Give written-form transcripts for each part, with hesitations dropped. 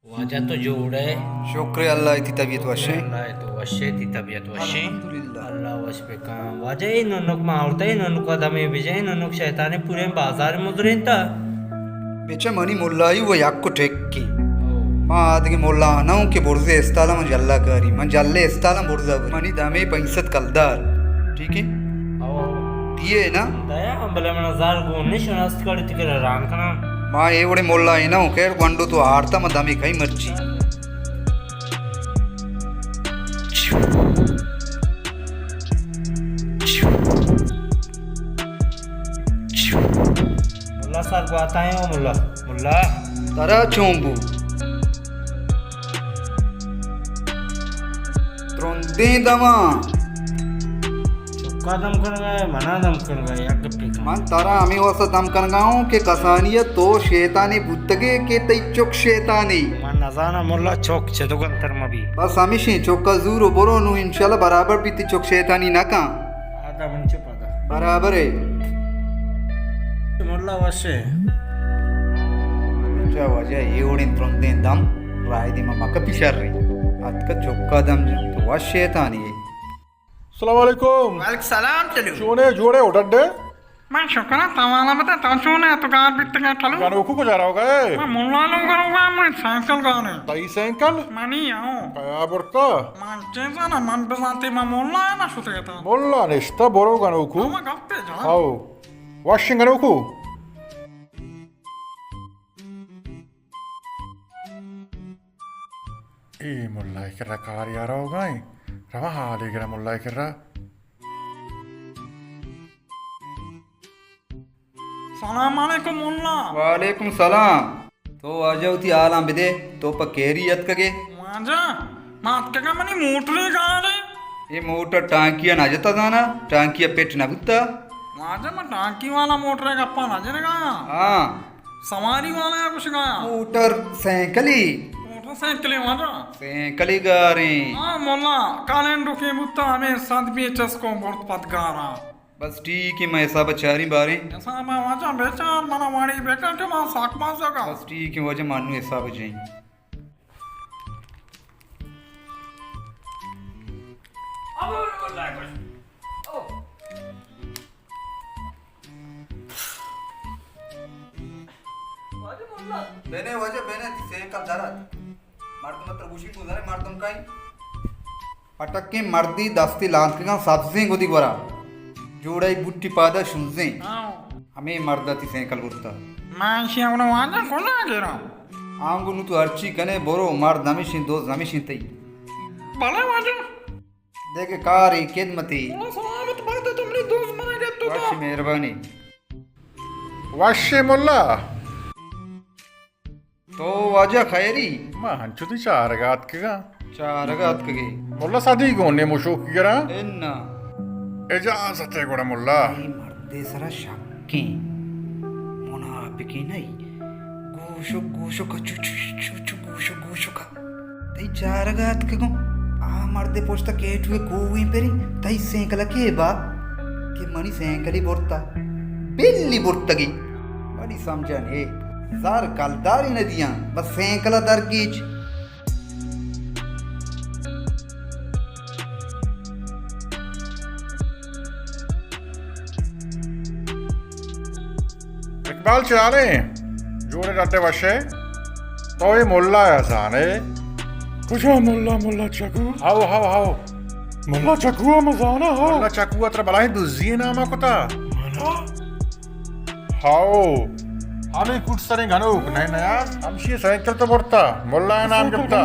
वजह तो जोड़े शुक्र अल्लाह की तबीयत वशे अल्लाह तो वशे ती तबीयत वशे अल्हम्दुलिल्लाह। अल्लाह वश पे काम वजह ननुक मावरता ननुक दमे बिजे ननुक शैताने पूरे बाजार मुजरेन ता बेचा मनी मुल्लाई वो याक्को टेक्की మా ఆదికి మొల్ల అనంకి బుర్జే ఇస్తాల మన జల్లా కారి మన జల్లే ఇస్తాల బుర్జ మని దామే पैंसत कलदार ठीक है दिए ना दया बले मन जार गो निशनस्त कडी तिकरे रान कना మా ఏవడే మొల్ల అయినా ఒకే వండు తో ఆర్తా మ దామే కై మర్చి मुल्ला सर को आता है मुल्ला मुल्ला तरा चोंबू त्रोंदे दमा चुक्का दम कर गए मना दम कर गए एक पिका मन तारा आम्ही वसा दम कनगाओ के कसानिया तो शैतानी बुत्तगे के तई चोक शैतानी मन नजाना मुल्ला चौक चदुगन तरमबी बस हमेशा चोका जूरो बोरो नु इंशाल्लाह बराबर बीती चोक शैतानी ना का आधा मंच पदा बराबर है मुल्ला वशे क्या वजह ये ओडिन त्रोंदे दम राय दी मका पिशर रही आज का चोका दम तो वह शैतानी है सलामकुम वालेकुम सलाम चलो चोने जोड़े उठड्डे मैं शुक्र तवाला बता तचूने तो गार बित के चलो गाने उखु को जा रहा होगा मैं मुल्ला लोग करूंगा मैं साइकिल गाने तई साइकिल मनी आओ कया बुरता मैं चेजा ना मन बजाते मैं मुल्ला है ना शुते था मोल्ला निष्ठा बोरो गाने उखु मैं गप्पे जा आओ वाशिंग गाने उखु ए मुल्ला इकरा कार यारा होगा रवा हाल इकरा मुल्ला इकरा सलाम अलैकुम मुल्ला वालेकुम सलाम तो आ जाओ ती आलाम बिदे तो पकेरियत कगे माजा मात के मनी मोटरी गाने ये मोटर टांकिया ना जता जाना टांकिया पेट ना बुत्ता माजा मैं टांकी वाला मोटर का गप्पा ना जने गाया हाँ सवारी वाला या कुछ गाया मोटर सैकली मोटरसाइकिल माजा सैकली गारे हाँ मुल्ला कैलेंडर के मुत्ता हमें साथ बीएचएस को बहुत पद गारा बस ठीक है मैं सब चारी बारे ऐसा मैं वाजा बेचार मना वाणी बेटा के मां साक मां सका बस ठीक है वजह मानू ऐसा बजाई बेने वजह बेने सैकल जरा मर्द मत गुशी को जरा मर्दम काई पटक के मर्दी दस्ती लांत के सबसे गोदी गोरा जोड़ाई बुट्टी पादा शुंजे हमें मर्दाती सैकल गुरता मैं शिवनो वाजा कोना गेरा आंगुनु तो अर्ची कने बोरो मर्द हमेशा दोस्त हमेशा तई भले वाजा देखे कारी किदमती सलामत बात तुमने दोस्त बना दे तू वाशी मेहरबानी वाशे मुल्ला तो वाजा खैरी मां हंचुदी चार गात केगा चार गात कगे मुल्ला सादी गोने मुशो किगरा इन्ना इजाजत है गोड़ा मुल्ला ये मर्दे सरा शक्की मुनाफिकी नहीं गोशो गोशो का चु चु चु चु गोशो गोशो का तई चार गात कगो आ मर्दे पोस्ता केटुए कोई पेरी तई सैकल के बा के मनी सैकली बोरता बिल्ली बोरतगी बड़ी समझन है जार कलदारी नदियां बस सैकला दरकीच इकबाल चला रहे जोड़े डटे वशे तो ये मुल्ला हसाने कुछ मुल्ला मुल्ला चकू आओ आओ आओ मुल्ला चकू मजाना हो मुल्ला चकू अत्र बलाई दुजिए नामा कोता हाओ हमें कुछ सरे घनो नहीं नया हमशी साइकिल तो बढ़ता मुल्ला नाम गिफ्ता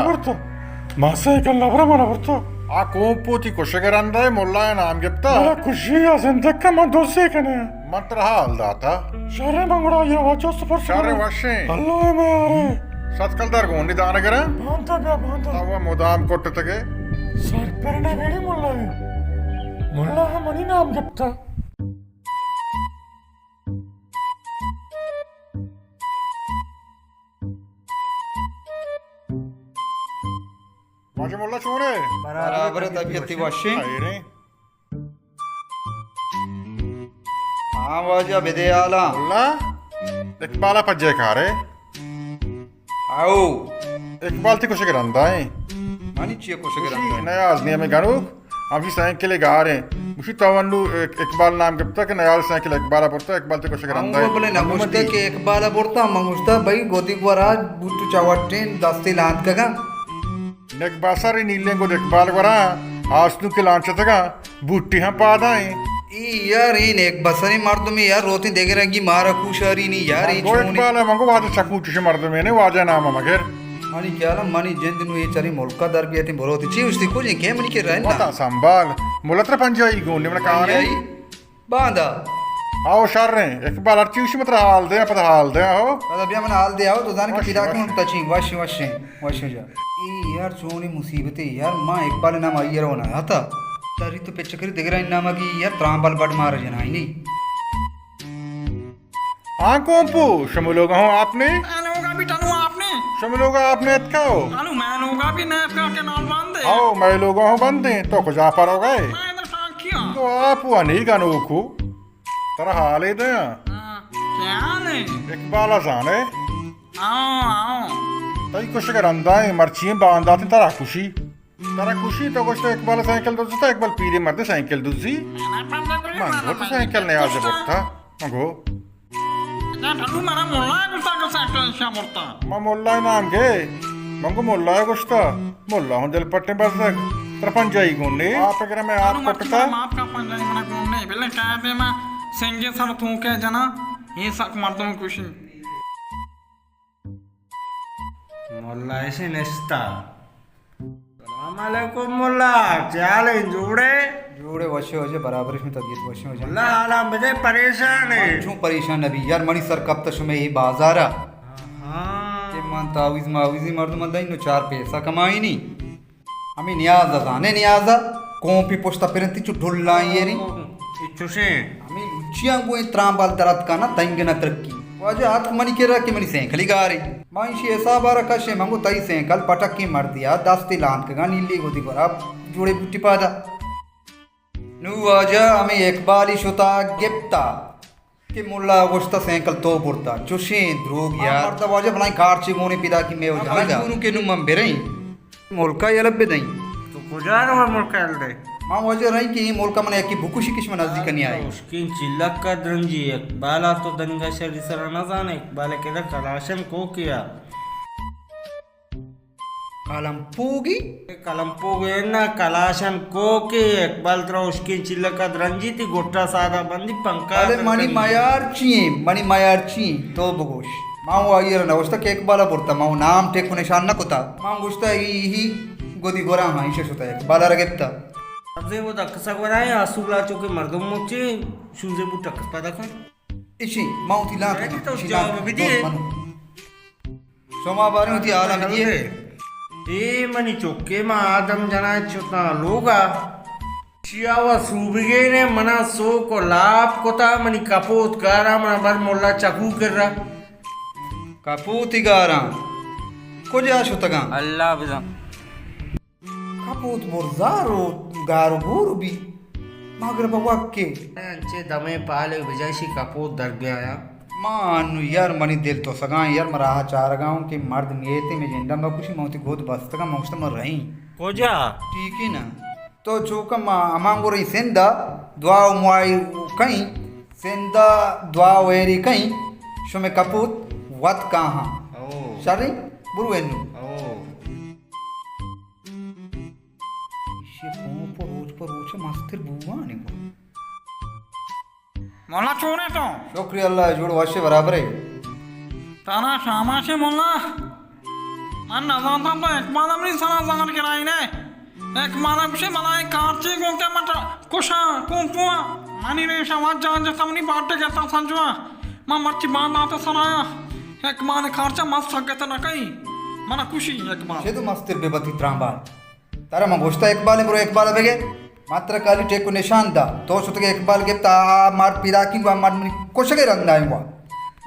मा साइकिल लबरा मना बढ़ता आ कोंपोती कुशगरंदे मुल्ला नाम गिफ्ता खुशी अजंदक का मन दोसे कने मंत्र हाल दाता शारे मंगड़ा ये वाचो सफर शारे वशे अल्लाह में आरे सत्कलदार गोंडी दानगरा बांता अव मुदाम कोट्टतगे सर परने बेड़ी मुल्ला मनी नाम गिफ्ता वाजे मुल्ला छोड़े बराबर तबीयत वाशे आए रे हाँ वाजा बेदे आला मुल्ला इकबाला पज्जे खा रहे आओ इकबाल थी कुछ करंदा है मानी चिया को शगर नयाज नहीं हमें गानुक हम साइकिल गा रहे मुशी तवन्नु इकबाल नाम के तक नयाल साइकिल इकबाला पड़ता इकबाल थी कुछ करंदा वो बोले ना मुझते के एक बाला बोलता मंगुस्ता भाई गोदी वरा बुट्टू चावटेन दस्ते लांत का नेक बासारी नीले को इकबाल वरा आस्तु के लांच तका बूटी हम पादाएं ई यार इन एक बसरी मर्द में यार रोती देख रहेंगी मारा कुशारी नहीं यार ई गो इकबाल है मंगो वाजे चकूच से मर्द में ने वाजे नाम मगर मानी क्या ला मानी जिन दिन ये चरी मुल्का दर भी आती बरोती ची उसकी कुछ नहीं क्या मनी के रहना पता संभाल मुलत्र पंजाई गोने में कहां है बांधा आओ शर रहे इकबाल अर्ची उसी मत हाल दे पता हाल दे हो पता भी मैंने हाल दे आओ तो जान के पिता को टचिंग वाश जा ई यार चोनी मुसीबत है यार मां इकबाल नाम आई रहो ना आता तारी तो पे चक्कर देख रहा नाम की यार त्रांबल बड मार जना ही नहीं आंखों पू शमुलोगा हो आपने मैंने होगा भी टनू आपने शमुलोगा आपने इतकाओ टनू मैंने होगा भी नेट का के नाल बांधे आओ मैं लोगों हो बंदे तो कुछ आ पर हो गए मैं इधर सांग किया तो आप हुआ नहीं गानो को तेरा हाल ही दे क्या नहीं इकबाल आसान है आओ तई कुछ करंदा है मर्ची बांधा थे तेरा खुशी तो कुछ तो इकबाल साइकिल दूसरी इकबाल पीरे मर्दे साइकिल दूसरी मंगो तो साइकिल नहीं आज बोलता मंगो टनू मेरा मोला गुस्सा का साइकिल शा मोरता मैं मोल्ला नाम के मंगो मोल्ला है कुछ तो मोल्ला हूँ जल पट्टे बस तक तरपंजाई गुन्ने आप अगर मैं आप पटता माफ का पंजाई मना को नहीं बेले क्या दे मैं सेंगे सर तू के जना ये सक मर्दों में खुशी मोल्ला ऐसे नस्ता सलामकुम मोल्ला चाल जोड़े जोड़े वशे वशे बराबर इसमें तबीयत वशे वशे मोल्ला आला मुझे परेशान है क्यों परेशान अभी यार मणि सर कब तक में ये बाजारा हाँ के मन तावीज मावीजी मर्द मन दाइन चार पैसा कमाई नहीं हमें नियाजा जाने नियाजा कौन पोस्ता पेरंती चु ढुल्ला ये री इच्छुसे हमें लुचियां को त्रांबाल दरत का ना तंग ना तरक्की वाजे हाथ मनी के रहा कि मनी सेंकली गा रही माइशी ऐसा बार कशे मंगो तई सेंकल पटक की मर दिया दास्ती लांत का नीली गोदी को आप जोड़े बुट्टी पादा नु वाजा हमें एक बारी शुता गिप्ता कि मुल्ला गोश्ता सेंकल तो पुरता चुशे द्रोग यार मर्दा वाजा बनाई कार चिगोने पिता की मैं हो जाएगा उनु के नु मम बेरई मुल्का ये लब दई तो कुजार और मुल्का दे मां वाजा रही कि मुल्का मने की भुकुशी किश में नजदीक नहीं आई उसकी चिल्लक का द्रंजी इकबाला तो दंगा शरी सर न जाने इकबाल के कलाशन को किया कालम पूगी कलंपो गए ना कलाशन को के इकबाल तरह उसकी चिल्लक का द्रंजी थी गोट्टा सादा बंदी पंका अरे मनी मायार ची तो बगोश माऊ आयर ना उसता केक बाला पुरता माऊ नाम टेक को निशान न कोता माऊ गुस्ता ही गोदी गोरा मा इशे होता है बाला रगेता अबे वो दक्सा बनाए आसूला चोके मर्दों मुच्चे शूजे बुट टक्स पता कर इशी माऊ थी लात तो जवाब भी दिए सोमा बारे होती आला में दिए ए मनी चोके मा आदम जना चोता लोगा चियावा सूबिगे ने मना सो को लाभ कोता मनी कपोत कारा मना बर मोल्ला चकू कर रहा कपूती गारा कुछ आश होता गा अल्लाह बिजा कपूत बोरजारो गारो बोर भी मगर बवा के अच्छे दमे पाले विजयशी कपोत दर गया या मानु यार मनी दिल तो सगा यार मराहा चार गांव के मर्द नियते में जिंदा में कुछ मौती गोद बस्त का मौसम में रही कोजा ठीक है ना तो चोका अमांगो रही सेंदा दुआ मुआई कहीं सेंदा दुआ वेरी कहीं शो में कपूत वत कहाँ ओ शारी बुरुएनु ओ इसे पर रोज मस्तिर बुआ नहीं को मोला छोड़े तो शुक्रिया अल्लाह जोड़ वाशे बराबर है ताना शामा से मोला मन नजाता तो एक बार अपनी सना जान के राई ने एक मानव से मलाई कार्ची को क्या मत कुशा कुंपुआ मानी रे समाज जान जैसा अपनी बात कहता संजुआ मां मर्ची बात आता सनाया एक माने खर्चा मस्त सकता ना कहीं मना खुशी एक बार ये तो मस्तिर बेबती त्रांबाल तारा मां गोश्ता एक बार ब्रो एक बार बेगे मात्र काली टेक को निशान दा तो सुत के एक बार के ता मार पिरा की मार कोशगे रंग दाई हुआ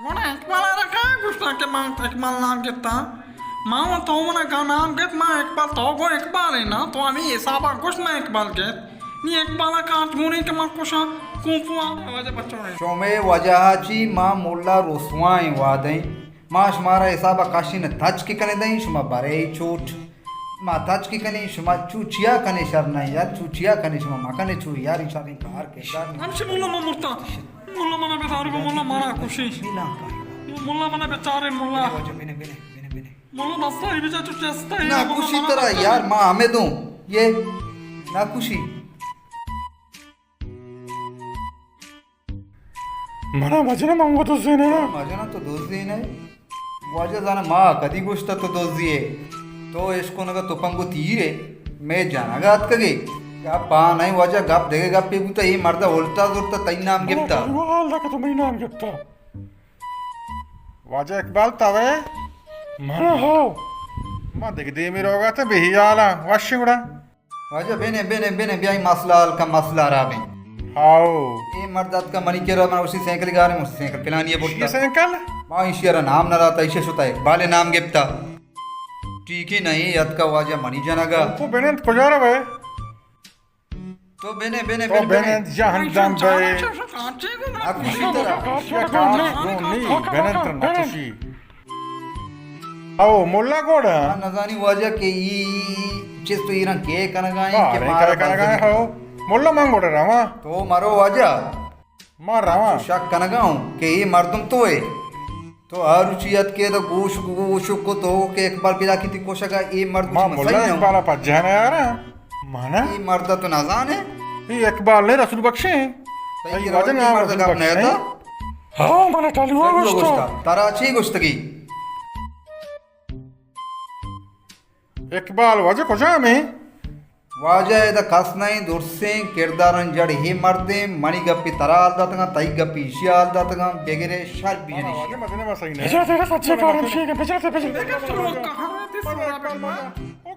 मोना एक बार रखा गुस्सा के मां एक बार नाम कहता मां तो मना का नाम कहत मां एक बार तो को एक बार है ना तो अभी हिसाबा कुछ में एक बार के Ni ek bala kaat guni ke man kosha kumpua. Waje bachore. शोमे वजाहाची मा मोल्ला रोसवाई वादई मा शुमारा हिसाबा काशी ने तच की कने दई शुमा बारे चोट मा तच की कने शुमा चूचिया कने शरना यार चूचिया कने शुमा माकने चू यार इशारे कार के car Amshi mulla ma murta. Mulla mana besaru ko mulla mara kushi. नीला Mulla mana बेचारे मुल्ला वजा बिने बिने बिने बिने मुल्ला दस्ता ही बेचा चुप चस्ता ही ना खुशी तरह यार माँ हमें दूं ये ना खुशी म्हणा माझे ना मांगो तो ना माझ्या ना तो दोस्त दी नाही वाजा जाना माँ कधी गोष्ट तो दोस्त दिए तो इसको नका तो पंगो तीरे मैं जाना गात कगे क्या पा नाही वाजा गप देगे गप पे बुता ये मर्दा उल्टा जुलता तई नाम गिफ्ता वाल दा का तो मैं नाम गिफ्ता वाजा इकबाल तवे म्हणा हो मा देख दे मेरा होगा तो बेही आला वाशिंगड़ा वाजा बेने बेने बेने ब्याई मसला का मसला रहा बे हाओ ये मर्दात का मनी केरा मैं उसी साइकिल गा रहे मुझसे साइकिल पिलानी है ये बोलता साइकिल माँ ईश्वरा नाम न रहा था इसे सुता है बाले नाम गिफ्ता ठीक ही नहीं यद का वाजा मनी जनागा तो बेने को जा रहा है तो बेने बेने तो बेने जहां दम बे काचे को ना खुशी तरह ये कार नहीं बेने तो ना खुशी आओ मुल्ला कोड़ा नजानी वाजा के ई चीज तो इरन के कनगाई के अरे मार करे करे हो मुल्ला मांगोड़ा रामा तो मारो वाजा मार रामा शक कनगाऊं के ये मर्दम तो है तो आरुचियत के तो गोश गोश को तो के एक बार पिला की कोशा का ये मर्द मां मुल्ला इकबाल पर जाना यार माना ये मर्द तो नाजान है ये इकबाल ने रसूल बख्शे ये वाजन राजा मर्द का अपने था हाँ माना टालू गोश्ता तारा अच्छी गोश्त की इकबाल वजह को जा में वाजा द कसनाई दुर्से किरदारन जड़ ही मर्दे मणि गप्पी तराल दातगा तई गप्पी शियाल दातगा बेगरे शर बिजनी मदने मदने मसई ने बेचा तेरा सच्चे कारण शेख बेचा ते बेचा कहां है